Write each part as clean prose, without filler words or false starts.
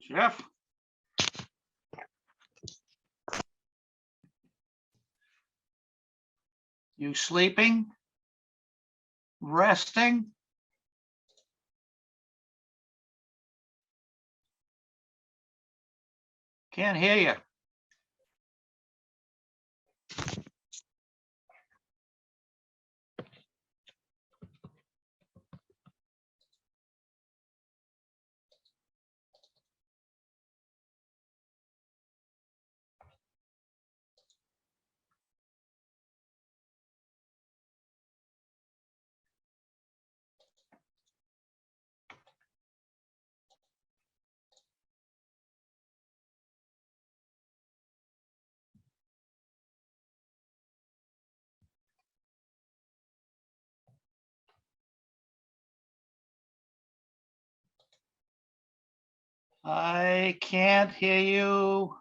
Jeff? You sleeping? Resting? Can't hear you. I can't hear you.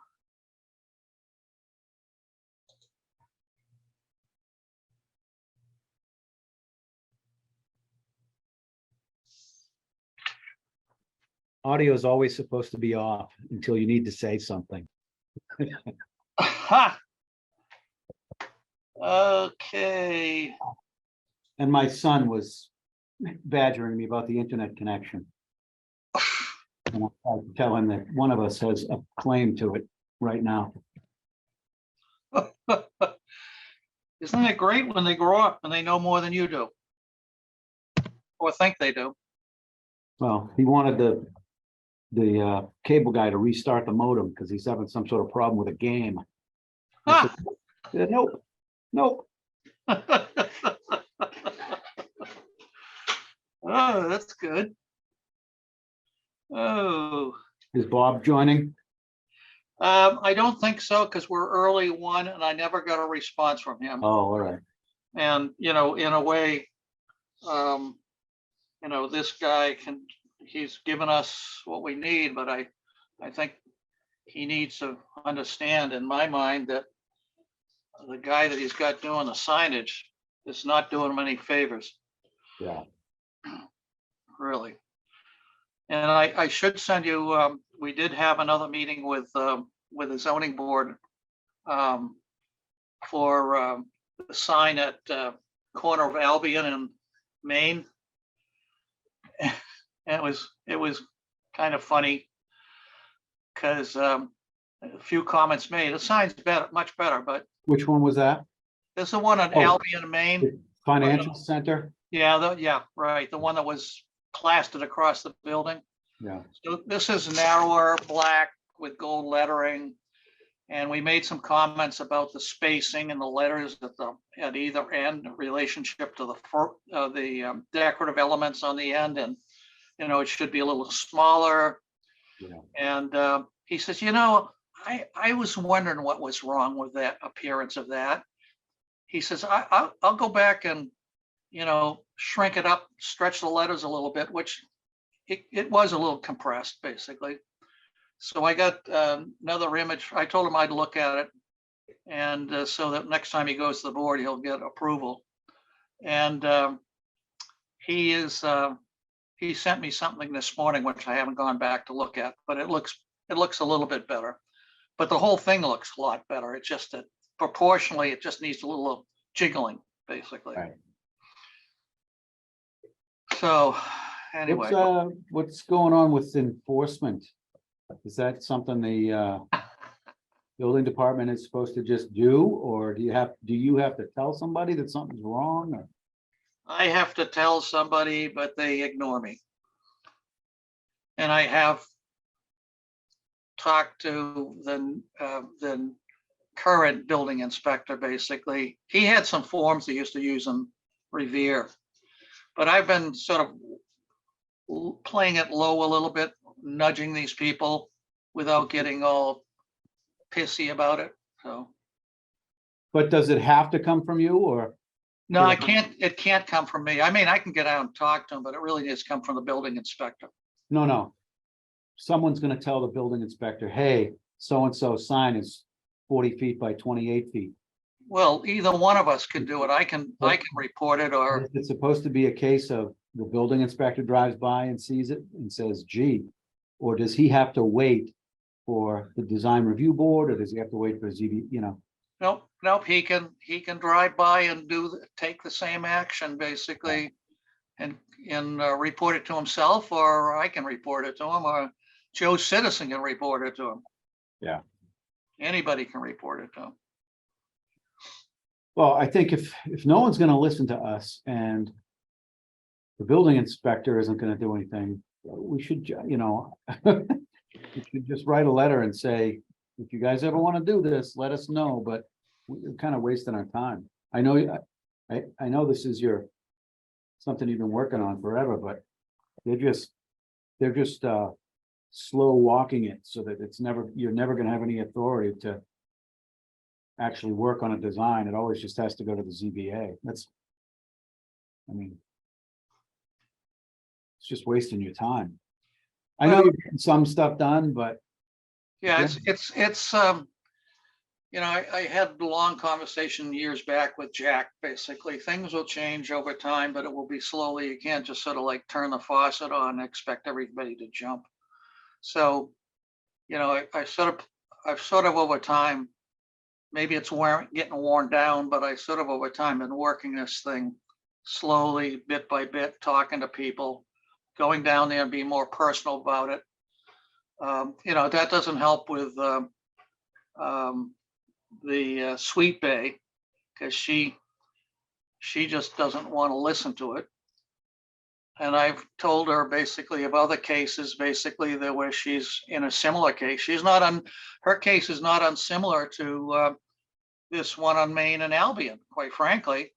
Audio is always supposed to be off until you need to say something. Ha. Okay. And my son was badgering me about the internet connection. And I tried to tell him that one of us has a claim to it right now. Isn't it great when they grow up and they know more than you do? Or think they do? Well, he wanted the cable guy to restart the modem because he's having some sort of problem with a game. I said, nope, nope. Oh, that's good. Oh, Is Bob joining? I don't think so, because we're early one and I never got a response from him. Oh, all right. And, you know, in a way, you know, this guy he's given us what we need, but I think he needs to understand in my mind that the guy that he's got doing the signage is not doing him any favors, Yeah. really. And I should send you, we did have another meeting with the zoning board for the sign at corner of Albion and Maine. And it was kind of funny because a few comments made. The sign's better, much better, but Which one was that? there's the one at Oh. Albion, Maine. The Financial Center? Yeah, yeah, right. The one that was plastered across the building. Yeah. So this is narrower, black with gold lettering. And we made some comments about the spacing and the letters at either end in relationship to the decorative elements on the end. And, you know, it should be a little smaller. Yeah. And he says, you know, I was wondering what was wrong with that appearance of that. He says, I'll go back and, you know, shrink it up, stretch the letters a little bit, which it was a little compressed, basically. So I got another image. I told him I'd look at it. And so that next time he goes to the board, he'll get approval. And he sent me something this morning, which I haven't gone back to look at, but it looks a little bit better. But the whole thing looks a lot better. It's just that proportionally, it just needs a little jiggling, basically. Right. So anyway. What's going on with enforcement? Is that something the building department is supposed to just do, or do you have to tell somebody that something's wrong? Or? I have to tell somebody, but they ignore me. And I have talked to the current building inspector, basically. He had some forms he used to use in Revere, but I've been sort of playing it low a little bit, nudging these people without getting all pissy about it. So. But does it have to come from you, or? No, I can't. It can't come from me. I mean, I can get out and talk to him, but it really needs to come from the building inspector. No. Someone's going to tell the building inspector, hey, so-and-so sign is 40 feet by 28 feet. Well, either one of us can do it. I can report it, or Is it supposed to be a case of the building inspector drives by and sees it and says, gee, Or does he have to wait for the design review board, or does he have to wait for ZB, you know? Nope, he can drive by and take the same action basically. And report it to himself, or I can report it to him, or Joe Citizen can report it to him. Yeah. Anybody can report it to him. Well, I think if no one's gonna listen to us and the building inspector isn't gonna do anything, we should, you know, we should just write a letter and say, if you guys ever want to do this, let us know, but we're kind of wasting our time. I know, I know this is something you've been working on forever, but they're just slow walking it so that you're never gonna have any authority to actually work on a design. It always just has to go to the ZBA. I mean, it's just wasting your time. I know Well- you're getting some stuff done, but Yeah, it's you know, I had a long conversation years back with Jack. Basically, things will change over time, but it will be slowly. You can't just sort of like turn the faucet on and expect everybody to jump. So, you know, I've sort of over time, maybe it's getting worn down, but I sort of over time been working this thing slowly, bit by bit, talking to people, going down there and being more personal about it. You know, that doesn't help with the Sweet Bay, because she just doesn't want to listen to it. And I've told her basically of other cases, basically that where she's in a similar case. Her case is not unsimilar to this one on Main and Albion, quite frankly,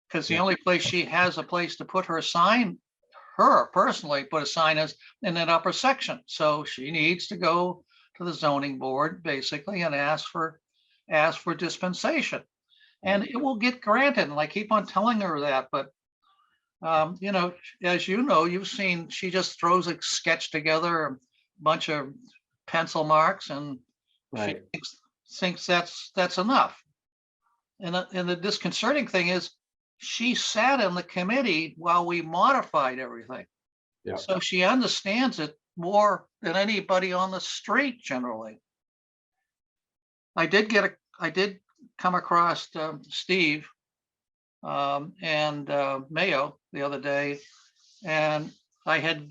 because the only place she has a place to put her sign, her personally put a sign is in that upper section. So she needs to go to the zoning board basically and ask for dispensation, and it will get granted. And I keep on telling her that, but you know, as you know, you've seen, she just throws a sketch together, a bunch of pencil marks, and right. she thinks that's enough. And the disconcerting thing is, she sat in the committee while we modified everything. Yeah. So she understands it more than anybody on the street generally. I did come across Steve and Mayo the other day, and I had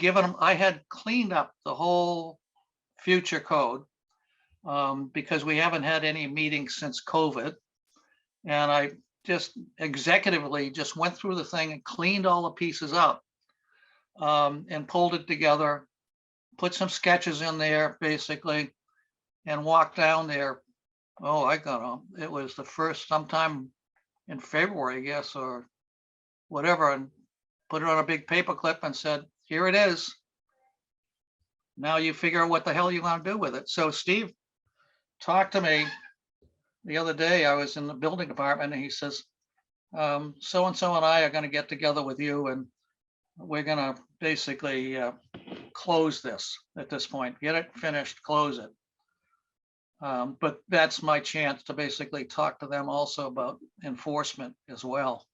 cleaned up the whole future code because we haven't had any meetings since COVID. And I just executively just went through the thing and cleaned all the pieces up and pulled it together, put some sketches in there basically, and walked down there. Oh, it was the first sometime in February, I guess, or whatever, and put it on a big paper clip and said, here it is. Now you figure out what the hell you want to do with it. So Steve talked to me the other day. I was in the building department and he says, so-and-so and I are going to get together with you and we're going to basically close this at this point, get it finished, close it. But that's my chance to basically talk to them also about enforcement as well,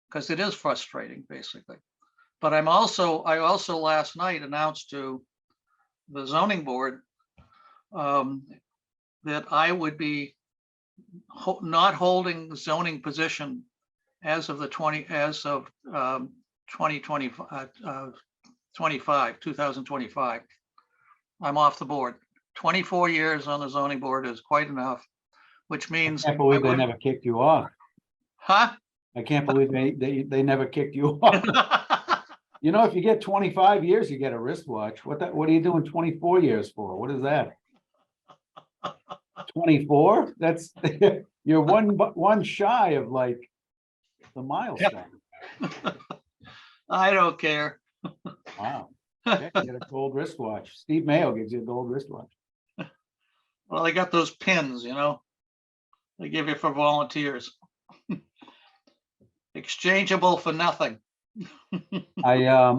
because it is frustrating basically. But I also last night announced to the zoning board that I would be not holding the zoning position as of 2025. I'm off the board. 24 years on the zoning board is quite enough, which means. I can't believe they never kicked you off. Huh? I can't believe they never kicked you off. You know, if you get 25 years, you get a wristwatch. What are you doing 24 years for? What is that? 24? That's you're one shy of like the milestone. I don't care. Wow. Okay, you get a gold wristwatch. Steve Mayo gives you a gold wristwatch. Well, I got those pins, you know, they give you for volunteers. Exchangeable for nothing. I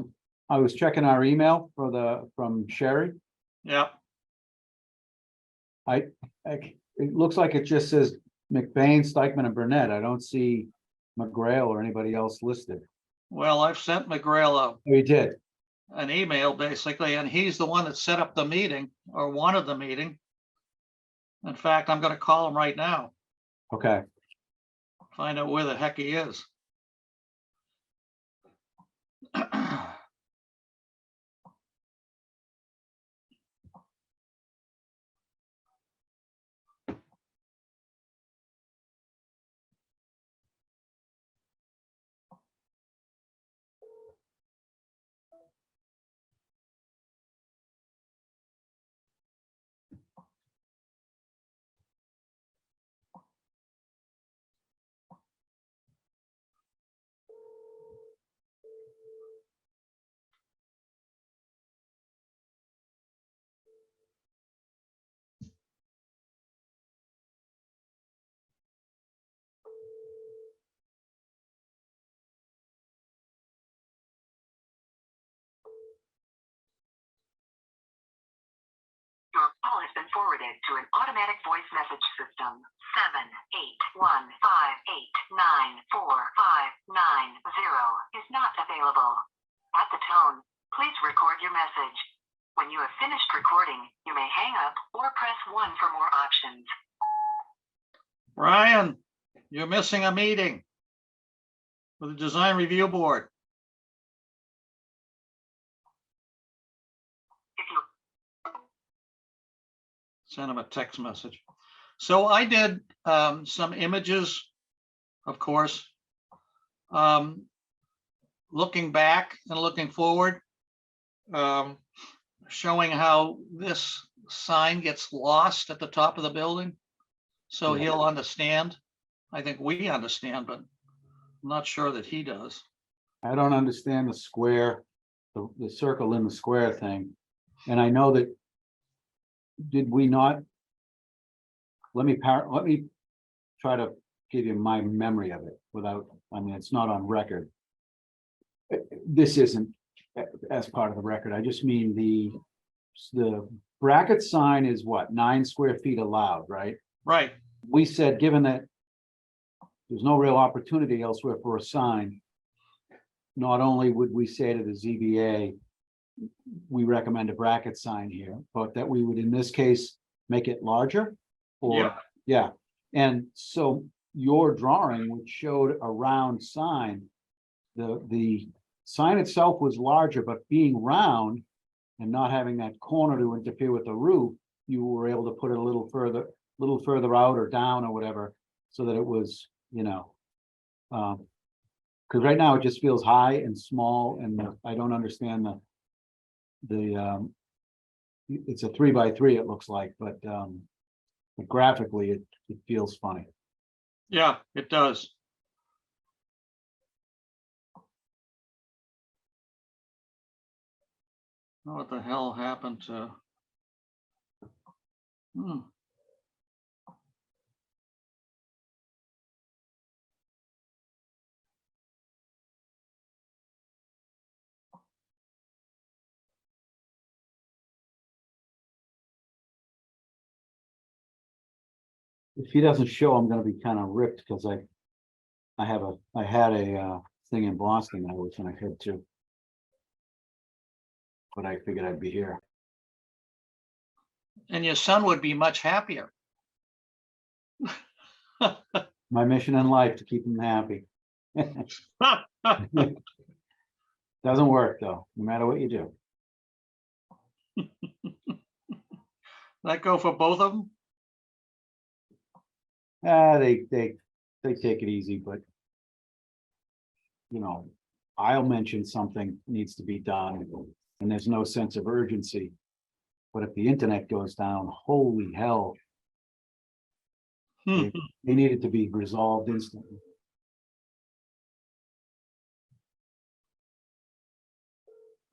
was checking our email from Sherry. Yeah. It looks like it just says McBain, Stikeman, and Burnett. I don't see McGrail or anybody else listed. Well, I've sent McGrail out. Oh, you did? an email basically, and he's the one that set up the meeting or wanted the meeting. In fact, I'm going to call him right now, Okay, find out where the heck he is. Your call has been forwarded to an automatic voice message system. 78158945990 is not available. At the tone, please record your message. When you have finished recording, you may hang up or press 1 for more options. Brian, you're missing a meeting with the design review board. If you Send him a text message. So I did some images, of course, looking back and looking forward, showing how this sign gets lost at the top of the building. So Yeah. he'll understand. I think we understand, but I'm not sure that he does. I don't understand the square, the circle in the square thing. And I know that, did we not? Let me try to give you my memory of it without, I mean, it's not on record. This isn't as part of the record. I just mean the bracket sign is what, 9 square feet allowed, right? Right. We said, given that there's no real opportunity elsewhere for a sign, not only would we say to the ZBA, we recommend a bracket sign here, but that we would in this case make it larger. Or, Yeah. yeah, and so your drawing, which showed a round sign, the sign itself was larger, but being round and not having that corner to interfere with the roof, you were able to put it a little further out or down or whatever, so that it was, you know, because right now it just feels high and small, and I don't understand the it's a 3x3, it looks like, but graphically it feels funny. Yeah, it does. What the hell happened to? If he doesn't show, I'm gonna be kind of ripped because I had a thing in Boston I was gonna head to. But I figured I'd be here. And your son would be much happier. My mission in life to keep him happy. Doesn't work though, no matter what you do. That go for both of them? They take it easy, but you know, I'll mention something needs to be done and there's no sense of urgency. But if the internet goes down, holy hell, they needed to be resolved instantly.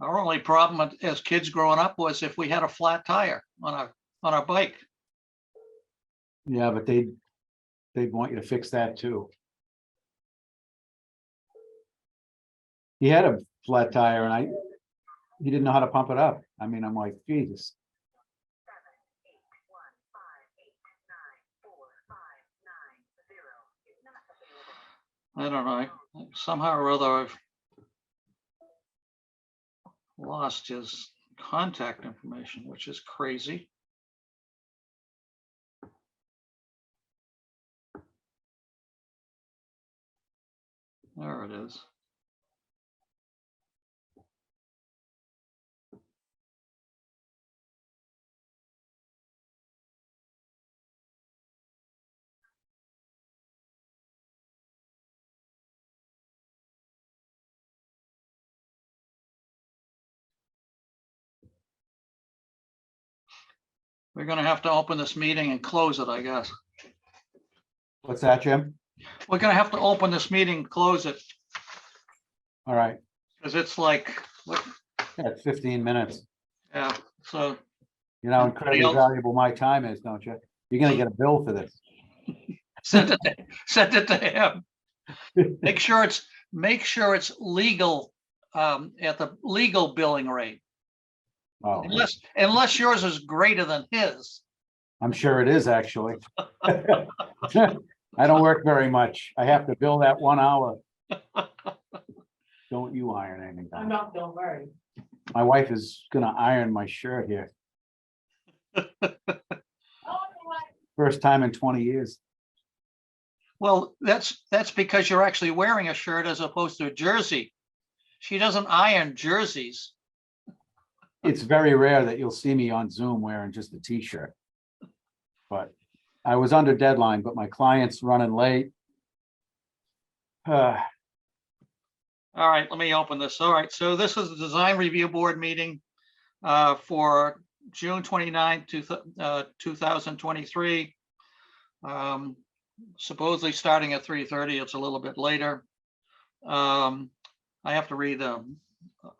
Our only problem as kids growing up was if we had a flat tire on our bike. Yeah, but they'd want you to fix that too. He had a flat tire and he didn't know how to pump it up. I mean, I'm like, Jesus. 78158945990 is not available. I don't know. Somehow or other, I've lost his contact information, which is crazy. There it is. We're gonna have to open this meeting and close it, I guess. What's that, Jim? We're gonna have to open this meeting, close it, All right, because it's like, what, yeah, it's 15 minutes. yeah, so You know, Anybody incredibly else? valuable my time is, don't you? You're gonna get a bill for this. send it to him. Make sure it's legal, at the legal billing rate. Oh, Unless yours is greater than his. I'm sure it is, actually. I don't work very much. I have to bill that 1 hour. Don't you iron anything? I'm not, don't worry. My wife is gonna iron my shirt here. First time in 20 years. Well, that's because you're actually wearing a shirt as opposed to a jersey. She doesn't iron jerseys. It's very rare that you'll see me on Zoom wearing just a t-shirt. But I was under deadline, but my client's running late. All right, let me open this. All right, so this is the Design Review Board meeting for June 29th, 2023. Supposedly starting at 3:30. It's a little bit later. I have to read the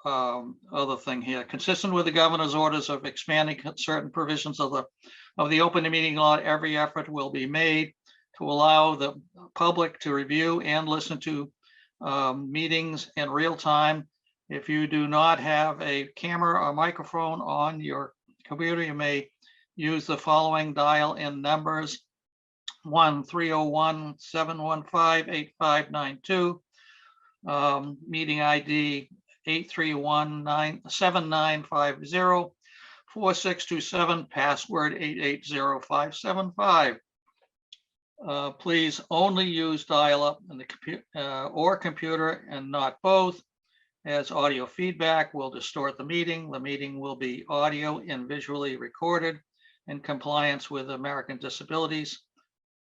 other thing here. Consistent with the governor's orders of expanding certain provisions of the open meeting law, every effort will be made to allow the public to review and listen to meetings in real time. If you do not have a camera or microphone on your computer, you may use the following dial-in numbers: 1-301-715-8592, meeting ID 831-7950, 4627, password 880575. Please only use dial-up in the computer and not both, as audio feedback will distort the meeting. The meeting will be audio and visually recorded in compliance with American Disabilities.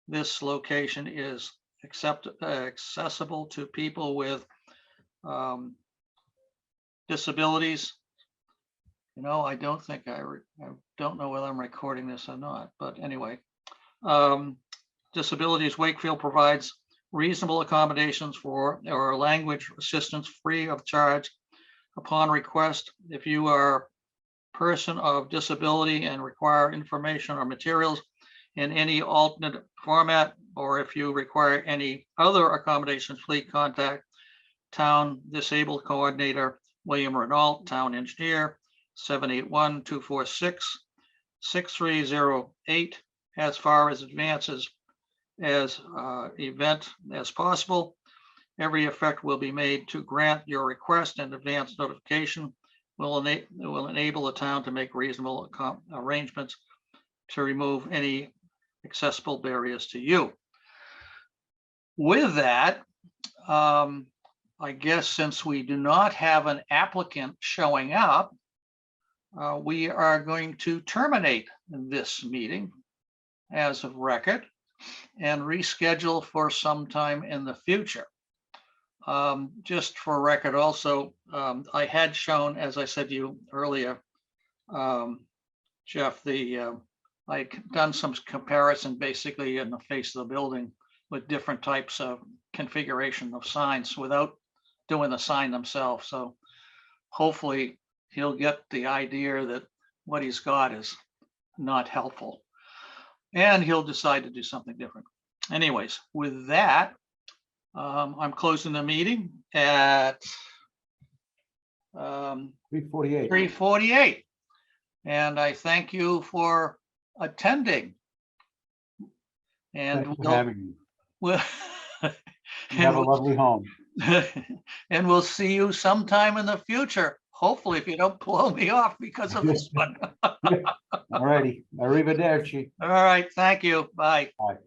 This location is accessible to people with disabilities. You know, I don't think I don't know whether I'm recording this or not, but anyway. Disabilities. Wakefield provides reasonable accommodations for or language assistance free of charge upon request. If you are a person of disability and require information or materials in any alternate format, or if you require any other accommodations, please contact Town Disabled Coordinator William Renault, Town Engineer, 781-246-6308, as far as advances as event as possible. Every effort will be made to grant your request, and advance notification will enable the town to make reasonable arrangements to remove any accessible barriers to you. With that, I guess since we do not have an applicant showing up, we are going to terminate this meeting as of record and reschedule for some time in the future. Just for record also, I had shown, as I said to you earlier, Jeff, I'd done some comparison basically in the face of the building with different types of configuration of signs without doing the sign themselves. So hopefully he'll get the idea that what he's got is not helpful, and he'll decide to do something different. Anyways, with that, I'm closing the meeting at 3:48. 3:48. And I thank you for attending. And Thanks for having me. we'll, You have a lovely home. and we'll see you sometime in the future, hopefully if you don't blow me off because of this one. All righty, arrivederci. All right, thank you. Bye. Bye.